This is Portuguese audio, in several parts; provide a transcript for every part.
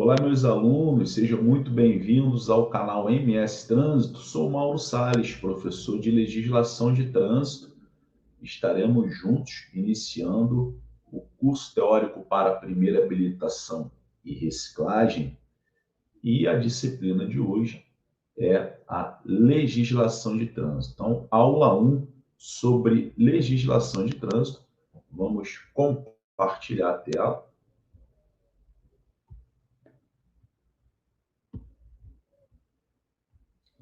Olá, meus alunos, sejam muito bem-vindos ao canal MS Trânsito. Sou Mauro Sales, professor de Legislação de Trânsito. Estaremos juntos iniciando o curso teórico para primeira habilitação e reciclagem. E a disciplina de hoje é a legislação de trânsito. Então, aula 1 sobre legislação de trânsito. Vamos compartilhar a tela.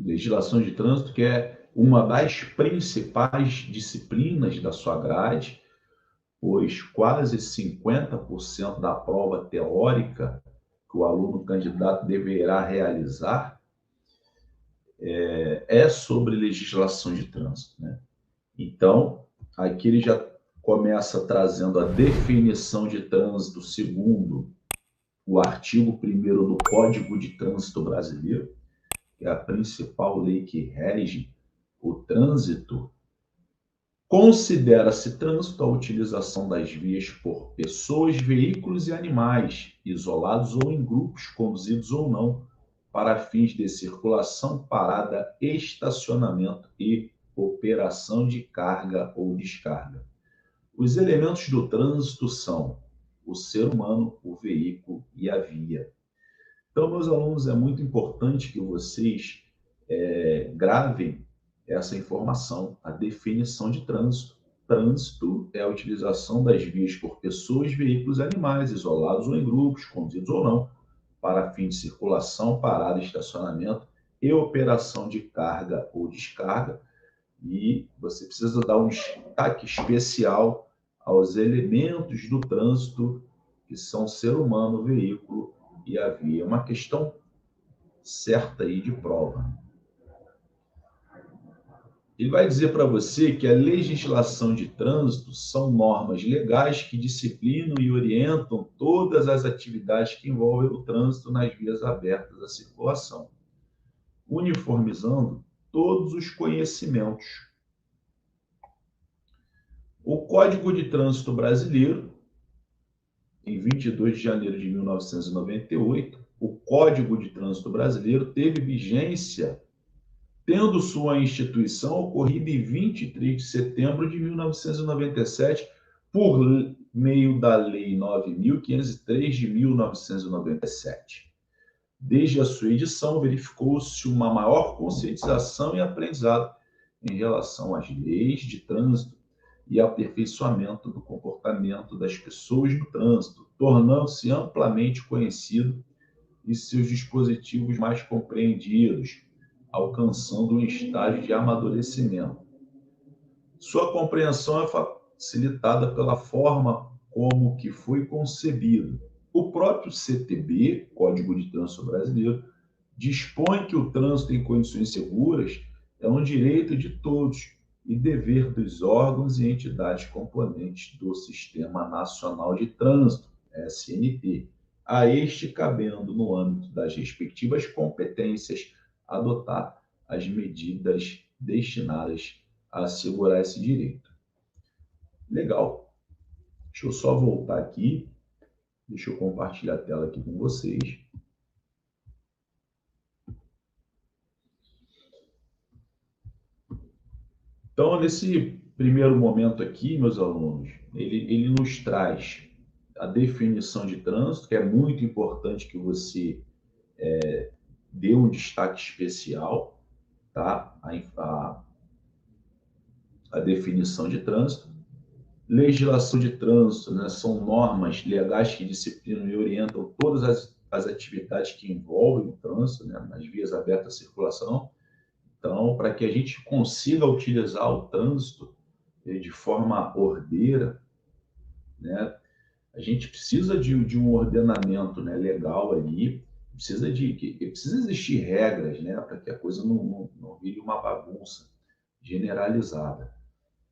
Legislação de trânsito, que é uma das principais disciplinas da sua grade, pois quase 50% da prova teórica que o aluno candidato deverá realizar é sobre legislação de trânsito, né? Então, aqui ele já começa trazendo a definição de trânsito segundo o artigo 1º do Código de Trânsito Brasileiro, que é a principal lei que rege o trânsito. Considera-se trânsito a utilização das vias por pessoas, veículos e animais, isolados ou em grupos, conduzidos ou não, para fins de circulação, parada, estacionamento e operação de carga ou descarga. Os elementos do trânsito são o ser humano, o veículo e a via. Então, meus alunos, é muito importante que vocês gravem essa informação, a definição de trânsito. Trânsito é a utilização das vias por pessoas, veículos e animais, isolados ou em grupos, conduzidos ou não, para fim de circulação, parada, estacionamento e operação de carga ou descarga. E você precisa dar um destaque especial aos elementos do trânsito, que são ser humano, veículo e a via. É uma questão certa aí de prova. Ele vai dizer para você que a legislação de trânsito são normas legais que disciplinam e orientam todas as atividades que envolvem o trânsito nas vias abertas à circulação, uniformizando todos os conhecimentos. O Código de Trânsito Brasileiro, em 22 de janeiro de 1998, o Código de Trânsito Brasileiro teve vigência tendo sua instituição ocorrido em 23 de setembro de 1997, por meio da Lei 9.503 de 1997. Desde a sua edição, verificou-se uma maior conscientização e aprendizado em relação às leis de trânsito e aperfeiçoamento do comportamento das pessoas no trânsito, tornando-se amplamente conhecido e seus dispositivos mais compreendidos, alcançando um estágio de amadurecimento. Sua compreensão é facilitada pela forma como que foi concebido. O próprio CTB, Código de Trânsito Brasileiro, dispõe que o trânsito em condições seguras é um direito de todos e dever dos órgãos e entidades componentes do Sistema Nacional de Trânsito, SNT, a este cabendo, no âmbito das respectivas competências, adotar as medidas destinadas a assegurar esse direito. Legal. Deixa eu só voltar aqui. Deixa eu compartilhar a tela aqui com vocês. Então, nesse primeiro momento aqui, meus alunos, ele nos traz a definição de trânsito, que é muito importante que você dê um destaque especial, tá? A definição de trânsito. Legislação de trânsito, né? São normas legais que disciplinam e orientam todas as atividades que envolvem o trânsito, né? Nas vias abertas à circulação. Então, para que a gente consiga utilizar o trânsito de forma ordeira, né? A gente precisa de um ordenamento, né, legal ali, precisa existir regras, né, para que a coisa não vire uma bagunça generalizada,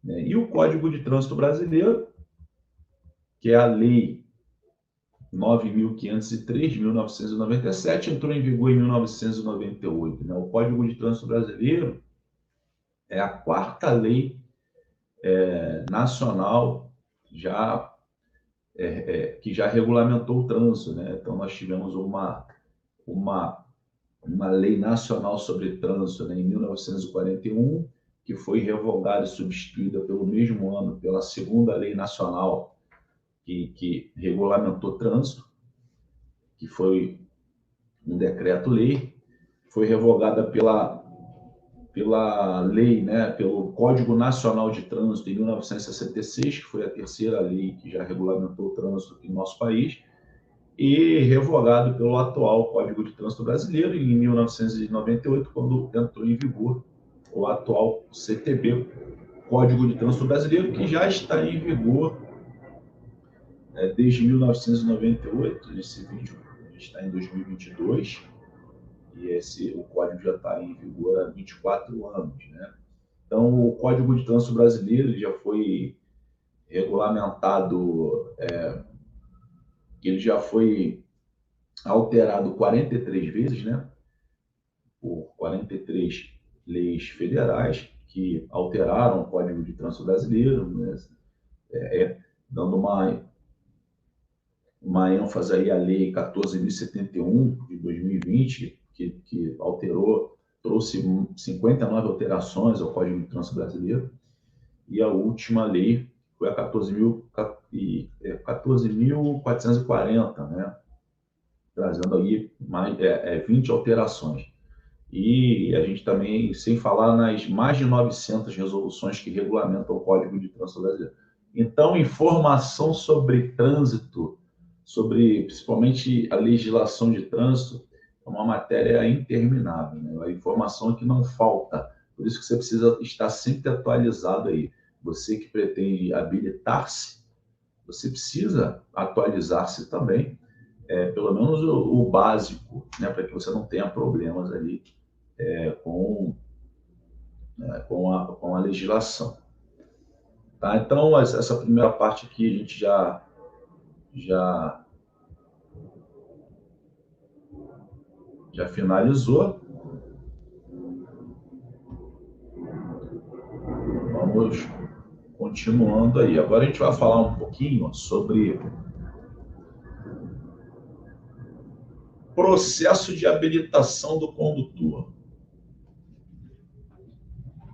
né? E o Código de Trânsito Brasileiro, que é a Lei 9.503 de 1997, entrou em vigor em 1998, né? O Código de Trânsito Brasileiro é a quarta lei nacional já que já regulamentou o trânsito, né? Então, nós tivemos uma lei nacional sobre trânsito, né, em 1941, que foi revogada e substituída pelo mesmo ano pela segunda lei nacional que regulamentou o trânsito, que foi um decreto-lei, foi revogada pela lei, né, pelo Código Nacional de Trânsito em 1966, que foi a terceira lei que já regulamentou o trânsito aqui no nosso país, e revogado pelo atual Código de Trânsito Brasileiro em 1998, quando entrou em vigor o atual CTB, Código de Trânsito Brasileiro, que já está em vigor desde 1998. Nesse vídeo a gente está em 2022 e o código já está em vigor há 24 anos, né? Então, o Código de Trânsito Brasileiro já foi regulamentado, ele já foi alterado 43 vezes, né? Por 43 leis federais que alteraram o Código de Trânsito Brasileiro, né? Dando uma ênfase aí à Lei 14.071 de 2020, que alterou, trouxe 59 alterações ao Código de Trânsito Brasileiro, e a última lei foi a 14.440, né? Trazendo aí mais 20 alterações. E a gente também, sem falar nas mais de 900 resoluções que regulamentam o Código de Trânsito Brasileiro. Então, informação sobre trânsito, sobre principalmente a legislação de trânsito, é uma matéria interminável, né? A informação que não falta. Por isso que você precisa estar sempre atualizado aí. Você que pretende habilitar-se, você precisa atualizar-se também, pelo menos o básico, né? Para que você não tenha problemas ali com a legislação. Tá? Então, essa primeira parte aqui a gente já, já finalizou. Vamos continuando aí. Agora a gente vai falar um pouquinho sobre processo de habilitação do condutor.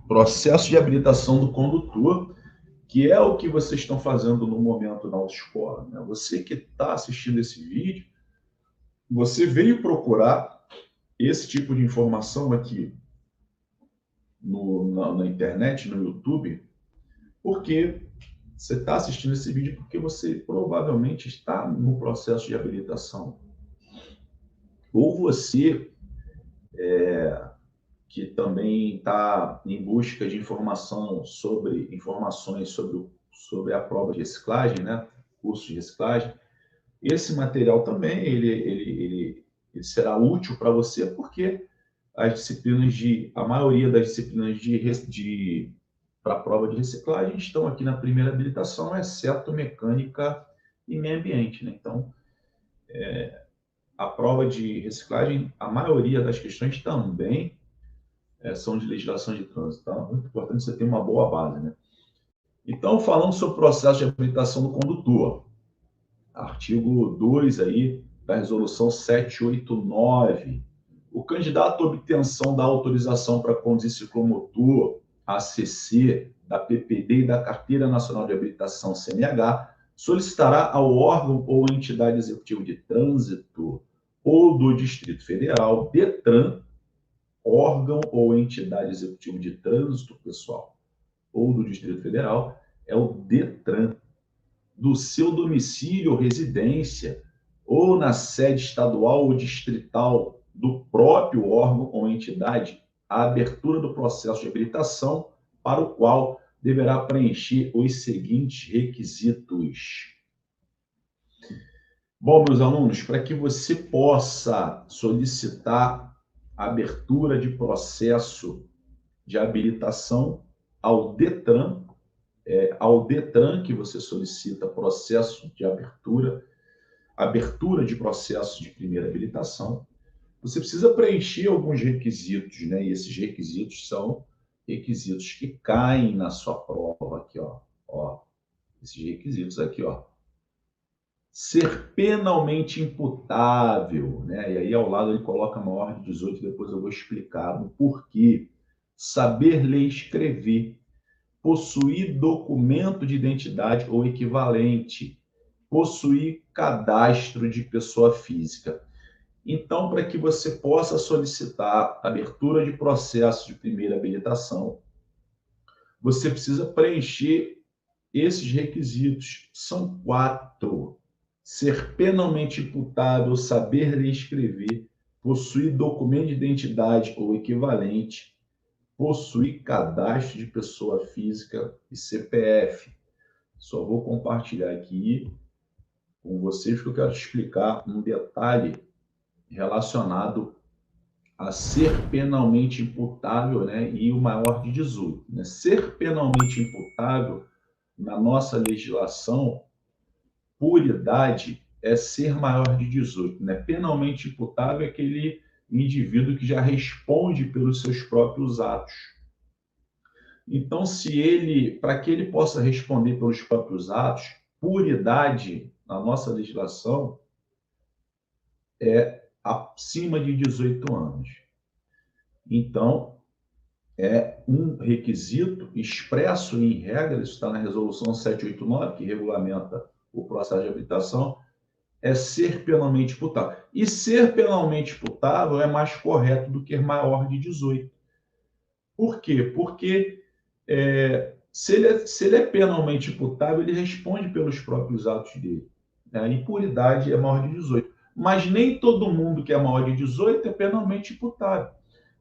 Processo de habilitação do condutor, que é o que vocês estão fazendo no momento na autoescola, né? Você que está assistindo esse vídeo, você veio procurar esse tipo de informação aqui na internet, no YouTube, porque você está assistindo esse vídeo porque você provavelmente está no processo de habilitação. Ou você que também está em busca de informações sobre a prova de reciclagem, né? Curso de reciclagem. Esse material também ele será útil para você, porque a maioria das disciplinas para a prova de reciclagem estão aqui na primeira habilitação, exceto mecânica e meio ambiente, né? Então, a prova de reciclagem, a maioria das questões também são de legislação de trânsito. Então, é muito importante você ter uma boa base, né? Então, falando sobre o processo de habilitação do condutor, artigo 2 aí da resolução 789, o candidato à obtenção da autorização para conduzir ciclomotor, ACC, da PPD e da Carteira Nacional de Habilitação, CNH, solicitará ao órgão ou entidade executiva de trânsito ou do Distrito Federal, DETRAN, órgão ou entidade executiva de trânsito, pessoal, ou do Distrito Federal, é o DETRAN, do seu domicílio ou residência, ou na sede estadual ou distrital do próprio órgão ou entidade, a abertura do processo de habilitação, para o qual deverá preencher os seguintes requisitos. Bom, meus alunos, para que você possa solicitar a abertura de processo de habilitação ao DETRAN, ao DETRAN que você solicita processo de abertura de processo de primeira habilitação, você precisa preencher alguns requisitos, né? E esses requisitos são requisitos que caem na sua prova aqui, ó. Esses requisitos aqui, ó. ser penalmente imputável, né? E aí ao lado ele coloca maior de 18, depois eu vou explicar o porquê. Saber ler e escrever, possuir documento de identidade ou equivalente, possuir cadastro de pessoa física. Então, para que você possa solicitar abertura de processo de primeira habilitação, você precisa preencher esses requisitos. São 4. Ser penalmente imputável, saber ler e escrever, possuir documento de identidade ou equivalente, possuir cadastro de pessoa física e CPF. Só vou compartilhar aqui com vocês que eu quero explicar um detalhe relacionado a ser penalmente imputável, né, e o maior de 18. Né? Ser penalmente imputável, na nossa legislação, por idade, é ser maior de 18. Né? Penalmente imputável é aquele indivíduo que já responde pelos seus próprios atos. Então, se ele, para que ele possa responder pelos próprios atos, por idade, na nossa legislação, é acima de 18 anos. Então, é um requisito expresso em regra, isso está na resolução 789, que regulamenta o processo de habilitação, é ser penalmente imputável. E ser penalmente imputável é mais correto do que maior de 18. Por quê? Porque se ele é penalmente imputável, ele responde pelos próprios atos dele. Né? E por idade é maior de 18. Mas nem todo mundo que é maior de 18 é penalmente imputável.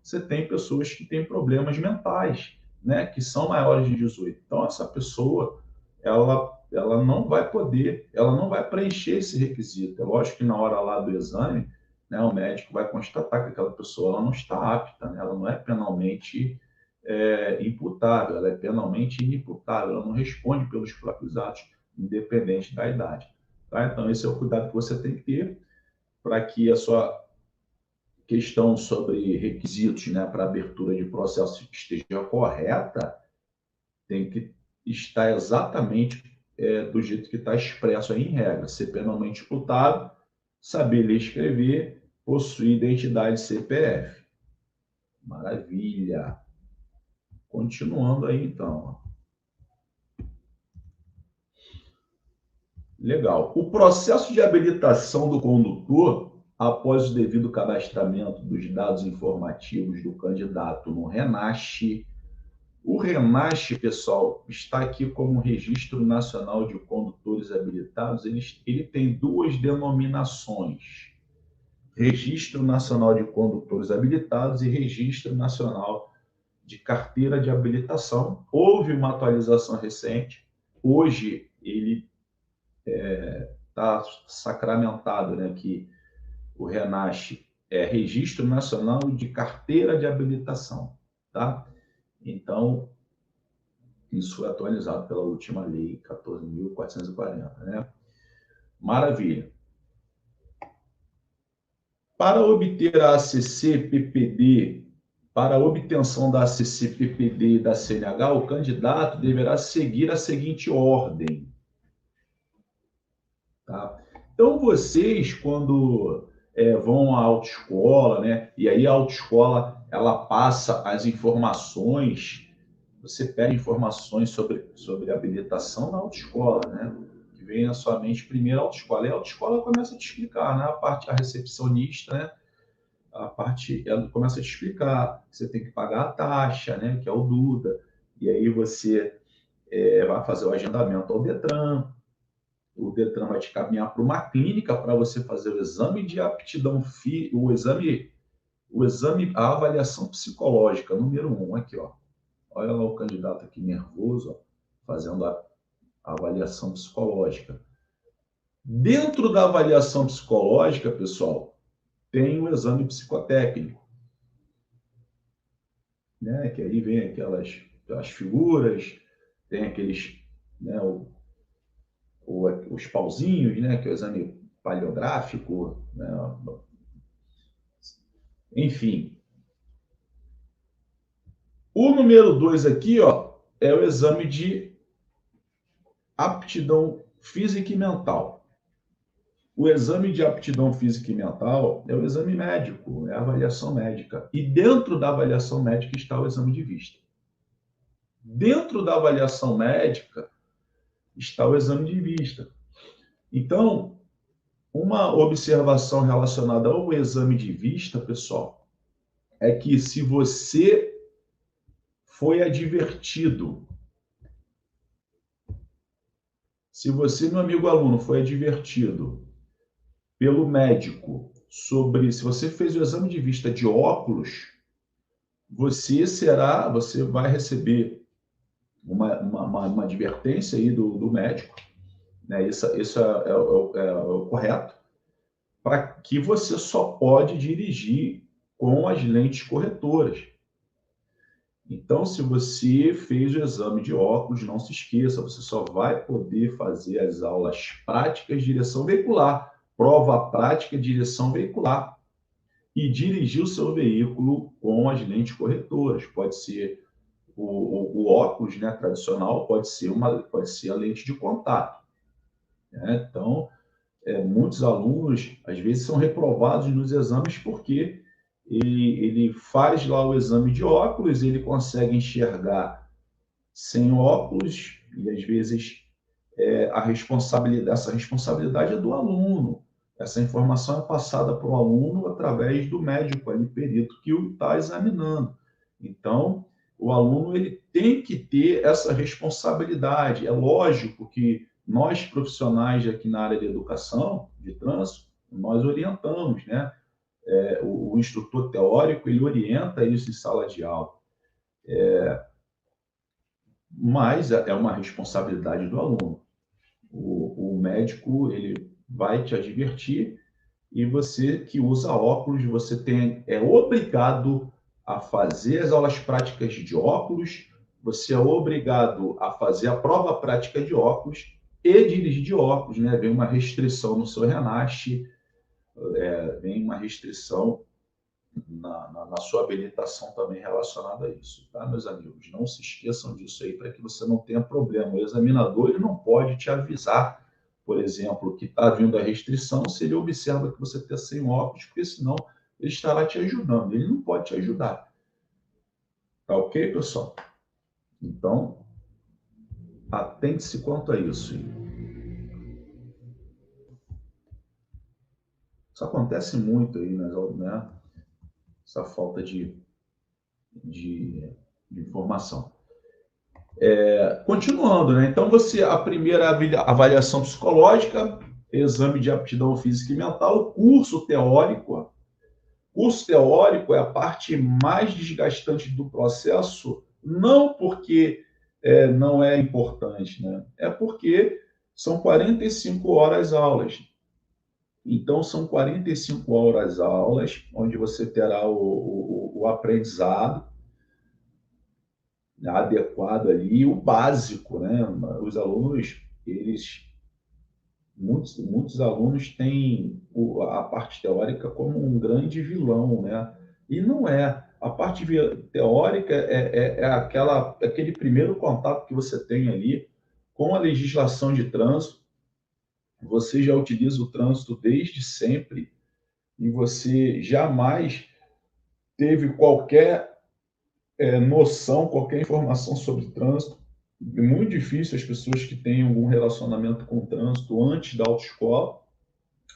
Você tem pessoas que têm problemas mentais, né, que são maiores de 18. Então, essa pessoa, ela não vai poder, ela não vai preencher esse requisito. É lógico que na hora lá do exame, né, o médico vai constatar que aquela pessoa ela não está apta, né, ela não é penalmente imputável, ela é penalmente inimputável, ela não responde pelos próprios atos, independente da idade. Tá? Então, esse é o cuidado que você tem que ter para que a sua questão sobre requisitos, né, para abertura de processo esteja correta, tem que estar exatamente do jeito que está expresso aí em regra. Ser penalmente imputado, saber ler e escrever, possuir identidade CPF. Maravilha. Continuando aí, então. Legal. O processo de habilitação do condutor, após o devido cadastramento dos dados informativos do candidato no RENASC. O RENASC, pessoal, está aqui como Registro Nacional de Condutores Habilitados. Ele tem duas denominações: Registro Nacional de Condutores Habilitados e Registro Nacional de Carteira de Habilitação. Houve uma atualização recente. Hoje, ele está sacramentado, né, que o RENASC é Registro Nacional de Carteira de Habilitação, tá? Então, isso foi atualizado pela última lei 14.440, né? Maravilha. Para obter a ACC-PPD, para a obtenção da ACC-PPD e da CNH, o candidato deverá seguir a seguinte ordem. Tá? Então, vocês, quando vão à autoescola, né? E aí a autoescola, ela passa as informações, você pega informações sobre habilitação na autoescola, né? Que vem na sua mente primeiro a autoescola. E a autoescola começa a te explicar, né? A recepcionista, né? Ela começa a te explicar que você tem que pagar a taxa, né? Que é o Duda. E aí você vai fazer o agendamento ao Detran. O Detran vai te caminhar para uma clínica para você fazer o exame de aptidão, a avaliação psicológica, número 1, aqui, ó. Olha lá o candidato aqui nervoso, ó, fazendo a avaliação psicológica. Dentro da avaliação psicológica, pessoal, tem o exame psicotécnico, né? Que aí vem aquelas figuras, tem aqueles, né, os pauzinhos, né? Que é o exame paleográfico, né? Enfim. O número 2 aqui, ó, é o exame de aptidão física e mental. O exame de aptidão física e mental é o exame médico, é a avaliação médica. E dentro da avaliação médica está o exame de vista. Dentro da avaliação médica está o exame de vista. Então, uma observação relacionada ao exame de vista, pessoal, é que se você foi advertido, se você, meu amigo aluno, foi advertido pelo médico sobre se você fez o exame de vista de óculos, você vai receber uma advertência aí do médico, né? Isso é o correto, para que você só pode dirigir com as lentes corretoras. Então, se você fez o exame de óculos, não se esqueça, você só vai poder fazer as aulas práticas de direção veicular, prova prática de direção veicular, e dirigir o seu veículo com as lentes corretoras. Pode ser o óculos, né, tradicional, pode ser a lente de contato, né? Então, muitos alunos, às vezes, são reprovados nos exames porque ele faz lá o exame de óculos, ele consegue enxergar sem óculos, e às vezes essa responsabilidade é do aluno. Essa informação é passada para o aluno através do médico, ali, perito, que o está examinando. Então, o aluno ele tem que ter essa responsabilidade. É lógico que nós, profissionais aqui na área de educação, de trânsito, nós orientamos, né? O instrutor teórico, ele orienta isso em sala de aula. Mas é uma responsabilidade do aluno. O médico, ele vai te advertir, e você que usa óculos, você é obrigado a fazer as aulas práticas de óculos, você é obrigado a fazer a prova prática de óculos e dirigir de óculos, né? Vem uma restrição no seu RENAST, vem uma restrição na sua habilitação também relacionada a isso, tá, meus amigos? Não se esqueçam disso aí para que você não tenha problema. O examinador ele não pode te avisar, por exemplo, que está vindo a restrição se ele observa que você está sem óculos, porque senão ele estará te ajudando. Ele não pode te ajudar. Tá ok, pessoal? Então, atente-se quanto a isso. Isso acontece muito aí, né? Essa falta de informação. Continuando, né? Então, a primeira avaliação psicológica, exame de aptidão física e mental, curso teórico. Curso teórico é a parte mais desgastante do processo, não porque não é importante, né? É porque são 45 horas aulas. Então, são 45 horas aulas, onde você terá o aprendizado adequado ali, o básico, né? Os alunos, muitos alunos têm a parte teórica como um grande vilão, né? E não é. A parte teórica é aquele primeiro contato que você tem ali com a legislação de trânsito. Você já utiliza o trânsito desde sempre e você jamais teve qualquer noção, qualquer informação sobre trânsito. É muito difícil as pessoas que têm algum relacionamento com o trânsito antes da autoescola,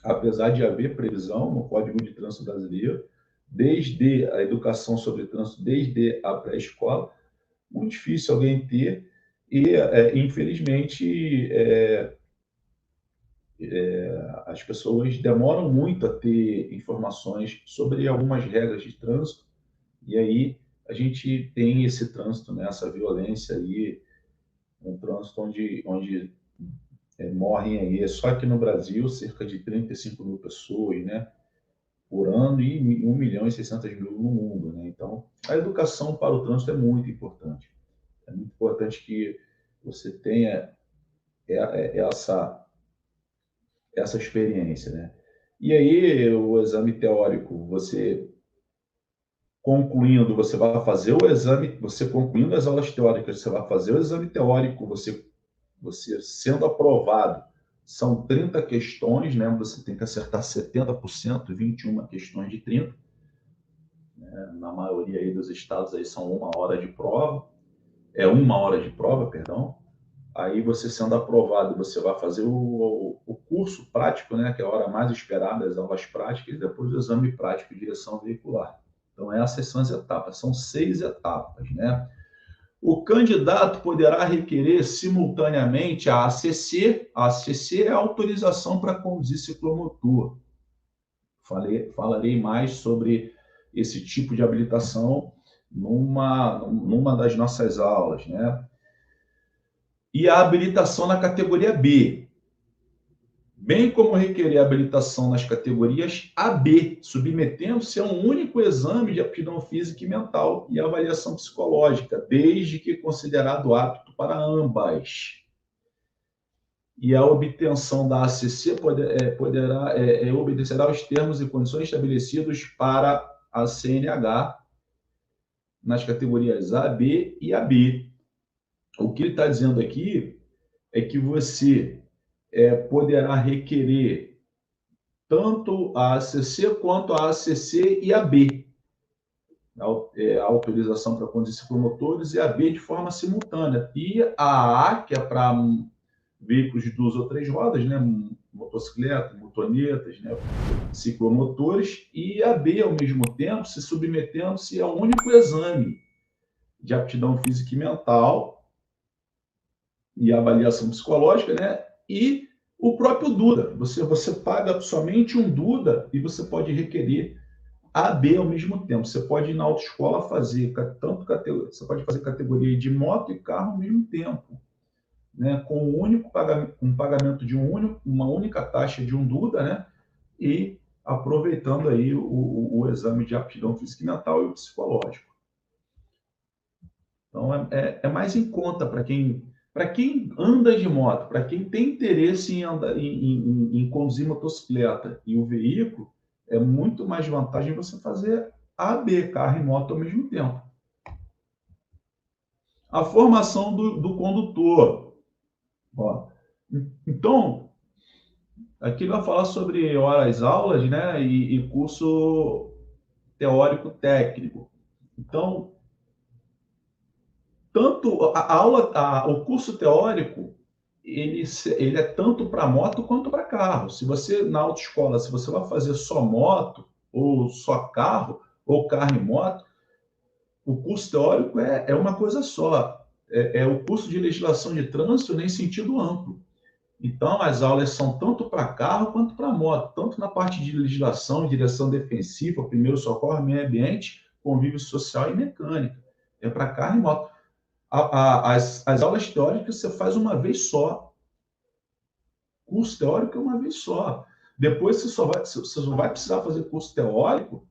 apesar de haver previsão no Código de Trânsito Brasileiro, desde a educação sobre trânsito, desde a pré-escola, muito difícil alguém ter, e infelizmente as pessoas demoram muito a ter informações sobre algumas regras de trânsito, e aí a gente tem esse trânsito, né, essa violência aí, um trânsito onde morrem aí, só aqui no Brasil, cerca de 35 mil pessoas, né, por ano, e 1.600.000 no mundo, né? Então, a educação para o trânsito é muito importante. É muito importante que você tenha essa experiência, né? E aí, o exame teórico, você vai fazer o exame, você concluindo as aulas teóricas, você vai fazer o exame teórico, você sendo aprovado, São 30 questões, né? Você tem que acertar 70%, 21 questões de 30. Na maioria aí dos estados aí são 1 hora de prova. 1 hora de prova, perdão. Aí você sendo aprovado, você vai fazer o curso prático, né? Que é a hora mais esperada, as aulas práticas, e depois o exame prático de direção veicular. Então, essas são as etapas. São 6 etapas, né? O candidato poderá requerer simultaneamente a ACC. A ACC é a autorização para conduzir ciclomotor. Falarei mais sobre esse tipo de habilitação numa das nossas aulas, né? E a habilitação na categoria B, bem como requerer habilitação nas categorias AB, submetendo-se a um único exame de aptidão física e mental e avaliação psicológica, desde que considerado apto para ambas. E a obtenção da ACC obedecerá aos termos e condições estabelecidos para a CNH nas categorias A, B e AB. O que ele está dizendo aqui é que você poderá requerer tanto a ACC quanto a ACC e a B. A autorização para conduzir ciclomotores e a B de forma simultânea. E a A, que é para veículos de 2 ou 3 rodas, né? Motocicletas, motonetas, né? Ciclomotores, e a B, ao mesmo tempo, se submetendo-se a um único exame de aptidão física e mental e avaliação psicológica, né? E o próprio DUDA. Você paga somente um DUDA e você pode requerer A, B ao mesmo tempo. Você pode ir na autoescola fazer você pode fazer categoria de moto e carro ao mesmo tempo, né? Com um pagamento de uma única taxa de um DUDA, né? E aproveitando aí o exame de aptidão física e mental e o psicológico. Então, é mais em conta para quem anda de moto, para quem tem interesse em conduzir motocicleta e o veículo, é muito mais vantagem você fazer A, B, carro e moto ao mesmo tempo. A formação do condutor. Ó, então, aqui vai falar sobre horas aulas, né, e curso teórico técnico. Então, tanto o curso teórico, ele é tanto para moto quanto para carro. Se você, na autoescola, se você vai fazer só moto, ou só carro, ou carro e moto, o curso teórico é uma coisa só. É o curso de legislação de trânsito em sentido amplo. Então, as aulas são tanto para carro quanto para moto, tanto na parte de legislação, direção defensiva, primeiro socorro, meio ambiente, convívio social e mecânica. É para carro e moto. As aulas teóricas você faz uma vez só. Curso teórico é uma vez só. Depois você só vai precisar fazer curso teórico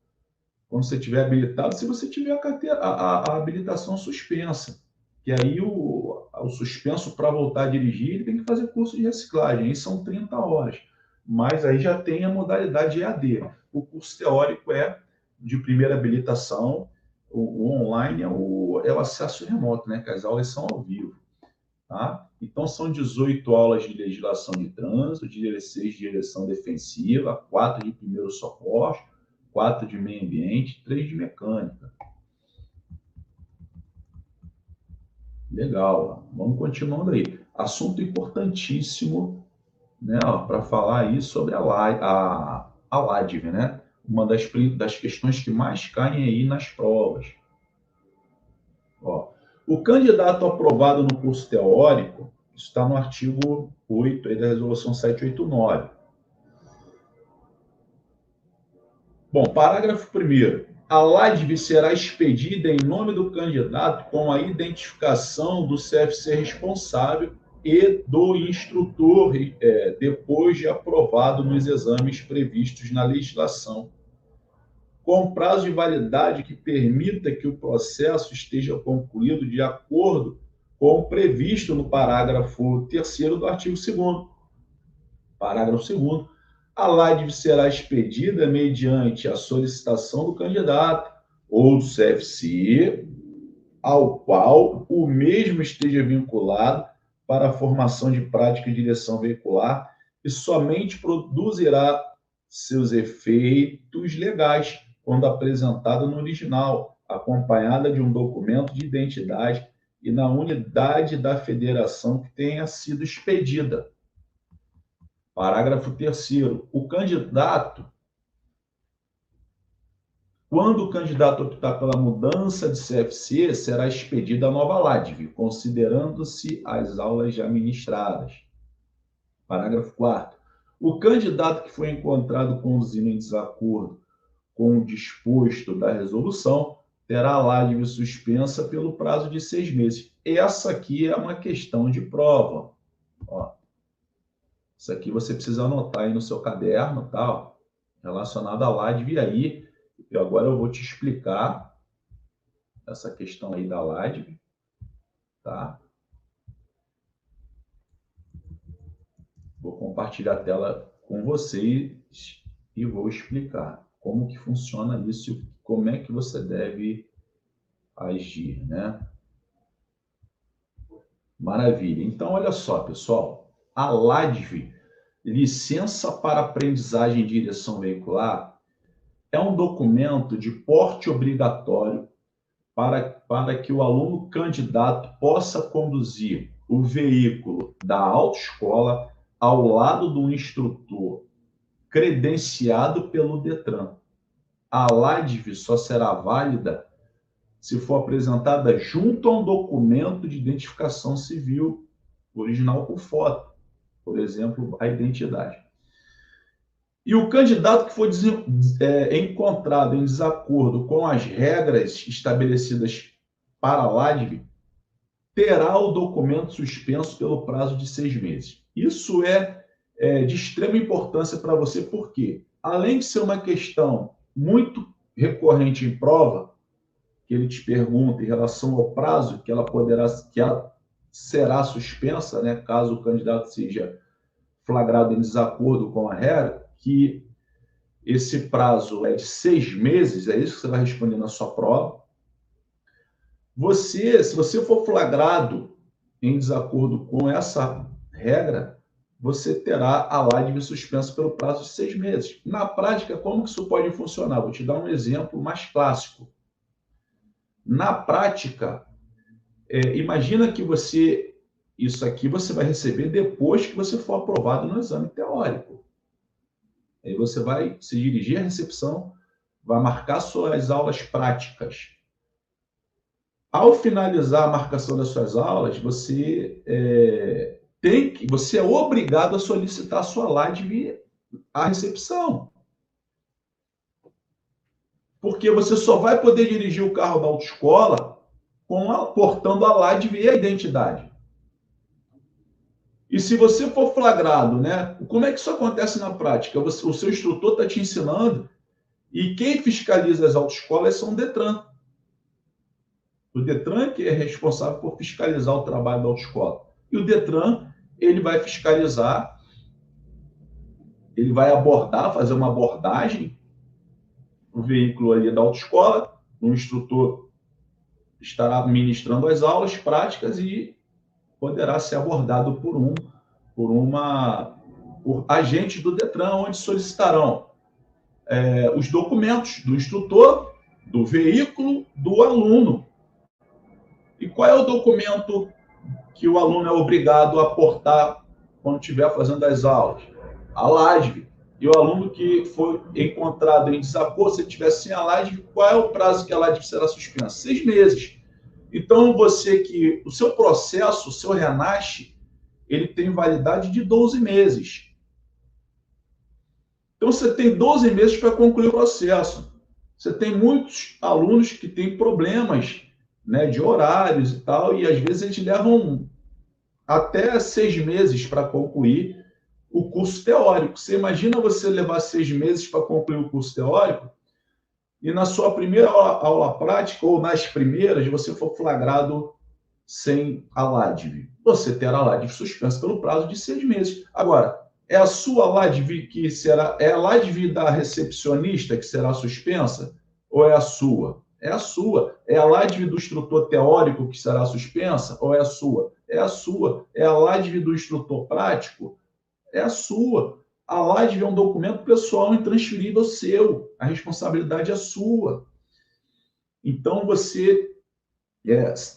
quando você estiver habilitado, se você tiver a habilitação suspensa. Que aí o suspenso para voltar a dirigir, ele tem que fazer curso de reciclagem. Aí são 30 horas. Mas aí já tem a modalidade EAD. O curso teórico é de primeira habilitação, o online é o acesso remoto, né? Que as aulas são ao vivo. Tá? Então, são 18 aulas de legislação de trânsito, 16 de direção defensiva, 4 de primeiro socorro, 4 de meio ambiente, 3 de mecânica. Legal, vamos continuando aí. Assunto importantíssimo, né, para falar aí sobre a LADV, né? Uma das questões que mais caem aí nas provas. Ó, o candidato aprovado no curso teórico, isso está no artigo 8 aí da Resolução 789. Bom, parágrafo 1º. A LADV será expedida em nome do candidato com a identificação do CFC responsável e do instrutor, depois de aprovado nos exames previstos na legislação, com prazo de validade que permita que o processo esteja concluído de acordo com o previsto no parágrafo 3º do artigo 2º. Parágrafo 2º. A LADV será expedida mediante a solicitação do candidato ou do CFC, ao qual o mesmo esteja vinculado para a formação de prática de direção veicular e somente produzirá seus efeitos legais quando apresentada no original, acompanhada de um documento de identidade e na unidade da federação que tenha sido expedida. Parágrafo 3º. Quando o candidato optar pela mudança de CFC, será expedida a nova LADV, considerando-se as aulas já ministradas. Parágrafo 4º. O candidato que foi encontrado conduzindo em desacordo com o disposto da resolução terá a LADV suspensa pelo prazo de 6 meses. Essa aqui é uma questão de prova. Ó, isso aqui você precisa anotar aí no seu caderno, tá? Relacionado à LADV. E aí, agora eu vou te explicar essa questão aí da LADV, tá? Vou compartilhar a tela com vocês e vou explicar como que funciona isso e como é que você deve agir, né? Maravilha. Então, olha só, pessoal. A LADV, Licença para Aprendizagem e Direção Veicular, é um documento de porte obrigatório para que o aluno candidato possa conduzir o veículo da autoescola ao lado do instrutor credenciado pelo Detran. A LADV só será válida se for apresentada junto a um documento de identificação civil original com foto, por exemplo, a identidade. E o candidato que for encontrado em desacordo com as regras estabelecidas para a LADV terá o documento suspenso pelo prazo de 6 meses. Isso é de extrema importância para você, porque, além de ser uma questão muito recorrente em prova, que ele te pergunta em relação ao prazo que ela será suspensa, né, caso o candidato seja flagrado em desacordo com a regra, que esse prazo é de 6 meses, é isso que você vai responder na sua prova. Se você for flagrado em desacordo com essa regra, você terá a LADV suspensa pelo prazo de 6 meses. Na prática, como que isso pode funcionar? Vou te dar um exemplo mais clássico. Na prática, imagina que isso aqui você vai receber depois que você for aprovado no exame teórico. Aí você vai se dirigir à recepção, vai marcar suas aulas práticas. Ao finalizar a marcação das suas aulas, você é obrigado a solicitar a sua LADV à recepção. Porque você só vai poder dirigir o carro da autoescola portando a LADV e a identidade. E se você for flagrado, né? Como é que isso acontece na prática? O seu instrutor está te ensinando e quem fiscaliza as autoescolas são o Detran. O Detran que é responsável por fiscalizar o trabalho da autoescola. E o Detran, ele vai fiscalizar, ele vai fazer uma abordagem no veículo ali da autoescola, o instrutor estará ministrando as aulas práticas e poderá ser abordado por agentes do Detran, onde solicitarão os documentos do instrutor, do veículo, do aluno. E qual é o documento que o aluno é obrigado a portar quando estiver fazendo as aulas? A LADV. E o aluno que foi encontrado em desacordo, se tiver sem a LADV, qual é o prazo que a LADV será suspensa? 6 meses. Então, o seu processo, o seu RENASCH, ele tem validade de 12 meses. Então, você tem 12 meses para concluir o processo. Você tem muitos alunos que têm problemas, né, de horários e tal, e às vezes eles levam até 6 meses para concluir o curso teórico. Você imagina você levar 6 meses para concluir o curso teórico e na sua primeira aula prática, ou nas primeiras, você for flagrado sem a LADV. Você terá a LADV suspensa pelo prazo de 6 meses. Agora, é a sua LADV que será... É a LADV da recepcionista que será suspensa? Ou é a sua? É a sua. É a LADV do instrutor teórico que será suspensa? Ou é a sua? É a sua. É a LADV do instrutor prático? é a sua. A LADV é um documento pessoal intransferível seu. A responsabilidade é sua. Então, você,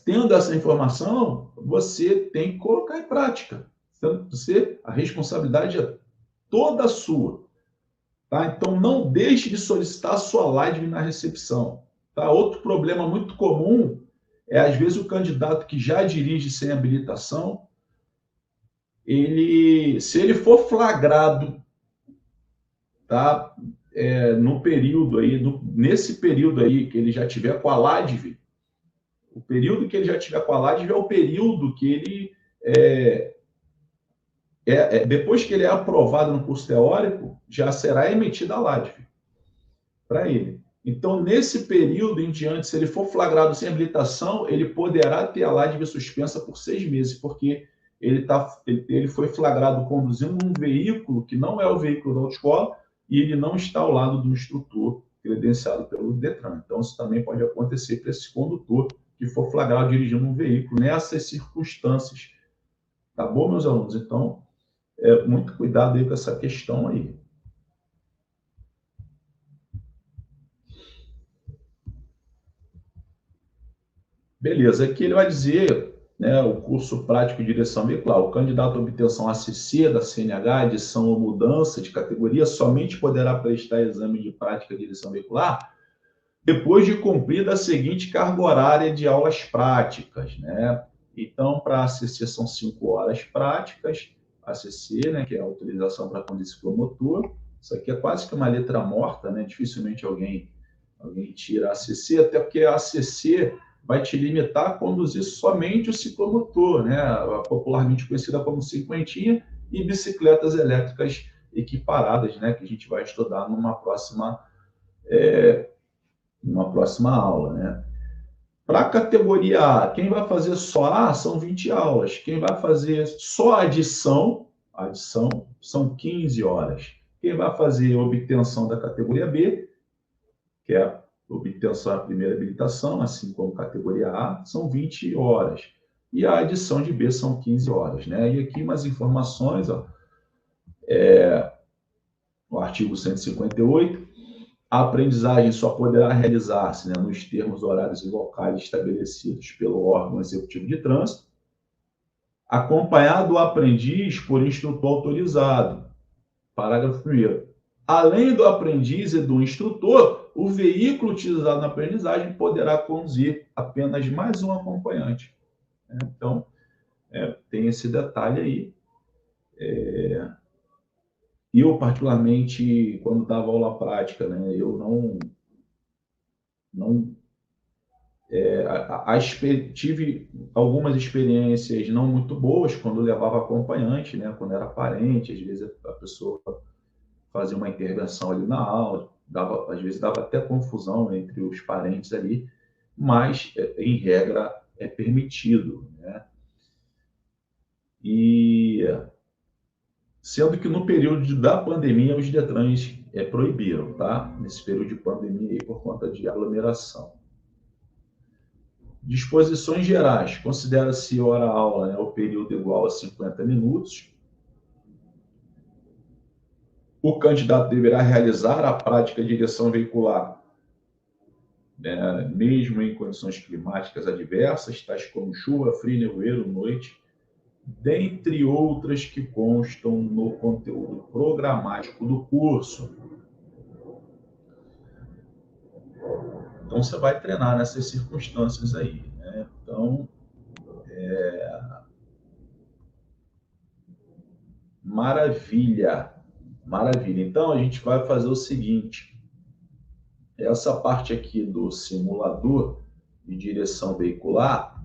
tendo essa informação, você tem que colocar em prática. A responsabilidade é toda sua. Tá? Então, não deixe de solicitar a sua LADV na recepção. Tá? Outro problema muito comum é, às vezes, o candidato que já dirige sem habilitação, se ele for flagrado, tá? No período aí, nesse período aí que ele já tiver com a LADV, o período que ele já tiver com a LADV é o período que ele depois que ele é aprovado no curso teórico, já será emitida a LADV para ele. Então, nesse período em diante, se ele for flagrado sem habilitação, ele poderá ter a LADV suspensa por 6 meses, porque ele foi flagrado conduzindo um veículo que não é o veículo da autoescola e ele não está ao lado do instrutor credenciado pelo DETRAN. Então, isso também pode acontecer para esse condutor que for flagrado dirigindo um veículo nessas circunstâncias. Tá bom, meus alunos? Então, muito cuidado aí com essa questão aí. Beleza, aqui ele vai dizer, né, o curso prático de direção veicular. O candidato à obtenção ACC da CNH, adição ou mudança de categoria, somente poderá prestar exame de prática de direção veicular depois de cumprida a seguinte carga horária de aulas práticas, né? Então, para a ACC são 5 horas práticas, ACC, né, que é a autorização para conduzir ciclomotor. Isso aqui é quase que uma letra morta, né? Dificilmente alguém tira a ACC, até porque a ACC vai te limitar a conduzir somente o ciclomotor, né? Popularmente conhecida como cinquentinha, e bicicletas elétricas equiparadas, né? Que a gente vai estudar numa próxima aula, né? Para a categoria A, quem vai fazer só A são 20 aulas. Quem vai fazer só adição são 15 horas. Quem vai fazer obtenção da categoria B, que é a obtenção da primeira habilitação, assim como categoria A, são 20 horas. E a adição de B são 15 horas, né? E aqui umas informações, ó, o artigo 158, a aprendizagem só poderá realizar-se, né, nos termos, horários e locais estabelecidos pelo órgão executivo de trânsito, acompanhado do aprendiz por instrutor autorizado. Parágrafo 1º. Além do aprendiz e do instrutor, o veículo utilizado na aprendizagem poderá conduzir apenas mais um acompanhante. Então, tem esse detalhe aí. Eu, particularmente, quando dava aula prática, né, eu tive algumas experiências não muito boas quando levava acompanhante, né, quando era parente, às vezes a pessoa fazia uma intervenção ali na aula, às vezes dava até confusão entre os parentes ali, mas, em regra, é permitido, né? E sendo que no período da pandemia os DETRANs proibiram, tá? Nesse período de pandemia aí, por conta de aglomeração. Disposições gerais. Considera-se hora-aula, né, o período igual a 50 minutos. O candidato deverá realizar a prática de direção veicular, né, mesmo em condições climáticas adversas, tais como chuva, frio, nevoeiro, noite, dentre outras que constam no conteúdo programático do curso. Então, você vai treinar nessas circunstâncias aí, né? Então, maravilha, maravilha. Então, a gente vai fazer o seguinte, essa parte aqui do simulador de direção veicular,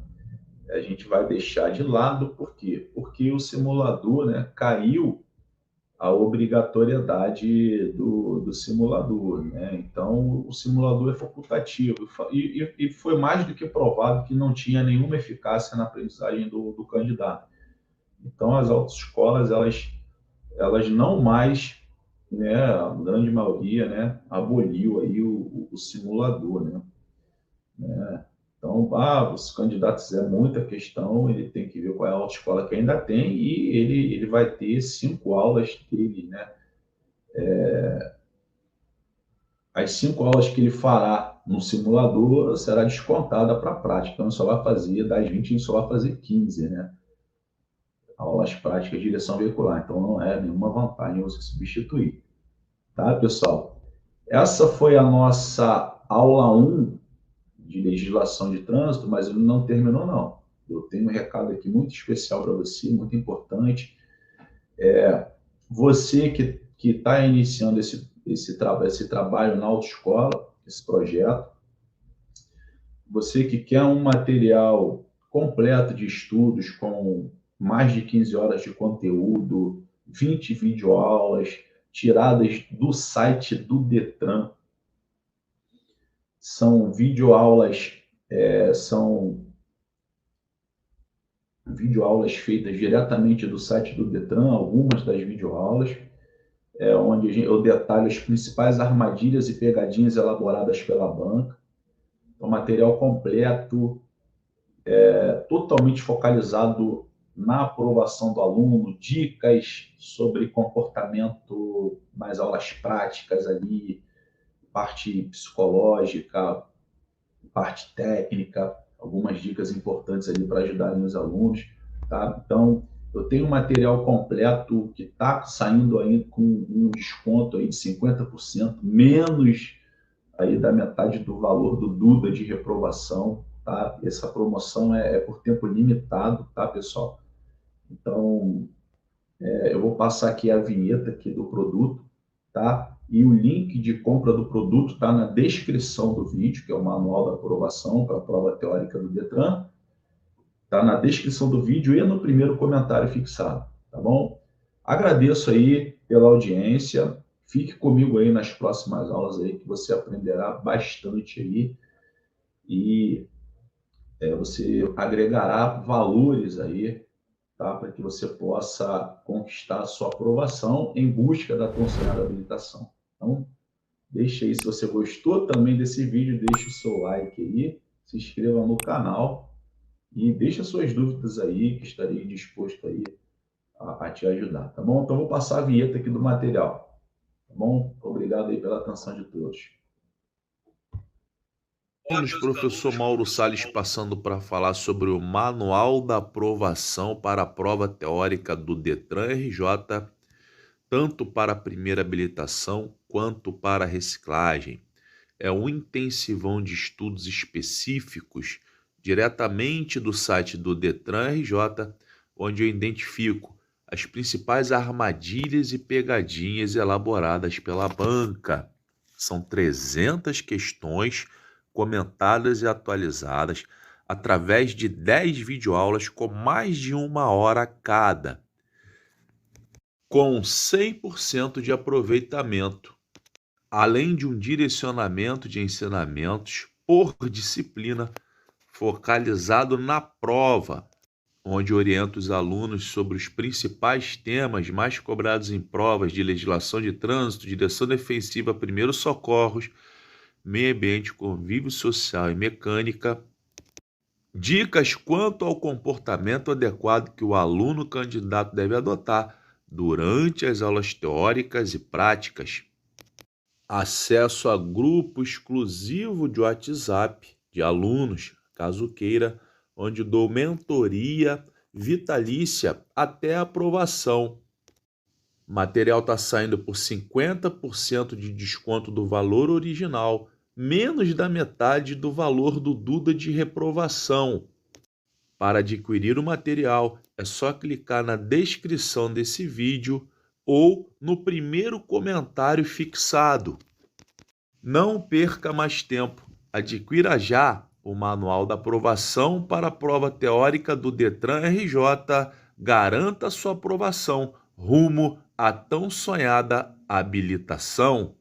a gente vai deixar de lado, por quê? Porque o simulador, né, caiu a obrigatoriedade do simulador, né? Então, o simulador é facultativo e foi mais do que provado que não tinha nenhuma eficácia na aprendizagem do candidato. Então, as autoescolas, elas não mais, né, a grande maioria, né, aboliu aí o simulador, né? Então, Então, se o candidato fizer muita questão, ele tem que ver qual é a autoescola que ainda tem e ele vai ter 5 aulas dele, né? As 5 aulas que ele fará no simulador será descontada para a prática. Então, só vai fazer, das 20, ele só vai fazer 15, né? Aulas práticas de direção veicular. Então, não é nenhuma vantagem você substituir. Tá, pessoal? Essa foi a nossa aula 1 de legislação de trânsito, mas ele não terminou, não. Eu tenho um recado aqui muito especial para você, muito importante. Você que está iniciando esse trabalho na autoescola, esse projeto, você que quer um material completo de estudos com mais de 15 horas de conteúdo, 20 videoaulas, tiradas do site do Detran, são videoaulas feitas diretamente do site do Detran, algumas das videoaulas, onde eu detalho as principais armadilhas e pegadinhas elaboradas pela banca. Um material completo, totalmente focalizado na aprovação do aluno, dicas sobre comportamento nas aulas práticas ali, parte psicológica, parte técnica, algumas dicas importantes ali para ajudarem os alunos, tá? Então, eu tenho um material completo que está saindo aí com um desconto aí de 50%, menos aí da metade do valor do Duda de reprovação, tá? Essa promoção é por tempo limitado, tá, pessoal? Então, eu vou passar aqui a vinheta aqui do produto, tá? E o link de compra do produto está na descrição do vídeo, que é o manual da aprovação para a prova teórica do Detran. Está na descrição do vídeo e no primeiro comentário fixado, tá bom? Agradeço aí pela audiência. Fique comigo aí nas próximas aulas aí, que você aprenderá bastante aí e você agregará valores aí, tá? Para que você possa conquistar a sua aprovação em busca da tão sonhada habilitação. Então, deixa aí, se você gostou também desse vídeo, deixa o seu like aí, se inscreva no canal e deixa suas dúvidas aí, que estarei disposto aí a te ajudar, tá bom? Então, vou passar a vinheta aqui do material, tá bom? Obrigado aí pela atenção de todos. Professor Mauro Salles passando para falar sobre o Manual da Aprovação para a Prova Teórica do Detran RJ, tanto para a primeira habilitação quanto para a reciclagem. É um intensivão de estudos específicos diretamente do site do Detran RJ, onde eu identifico as principais armadilhas e pegadinhas elaboradas pela banca. São 300 questões comentadas e atualizadas através de 10 videoaulas com mais de 1 hora cada, com 100% de aproveitamento, além de um direcionamento de ensinamentos por disciplina focalizado na prova, onde orienta os alunos sobre os principais temas mais cobrados em provas de legislação de trânsito, direção defensiva, primeiros socorros, meio ambiente, convívio social e mecânica, dicas quanto ao comportamento adequado que o aluno candidato deve adotar durante as aulas teóricas e práticas, acesso a grupo exclusivo de WhatsApp de alunos, caso queira, onde dou mentoria vitalícia até a aprovação. O material está saindo por 50% de desconto do valor original, menos da metade do valor do Duda de reprovação. Para adquirir o material, é só clicar na descrição desse vídeo ou no primeiro comentário fixado. Não perca mais tempo. Adquira já o Manual da Aprovação para a Prova Teórica do Detran RJ. Garanta sua aprovação rumo à tão sonhada habilitação.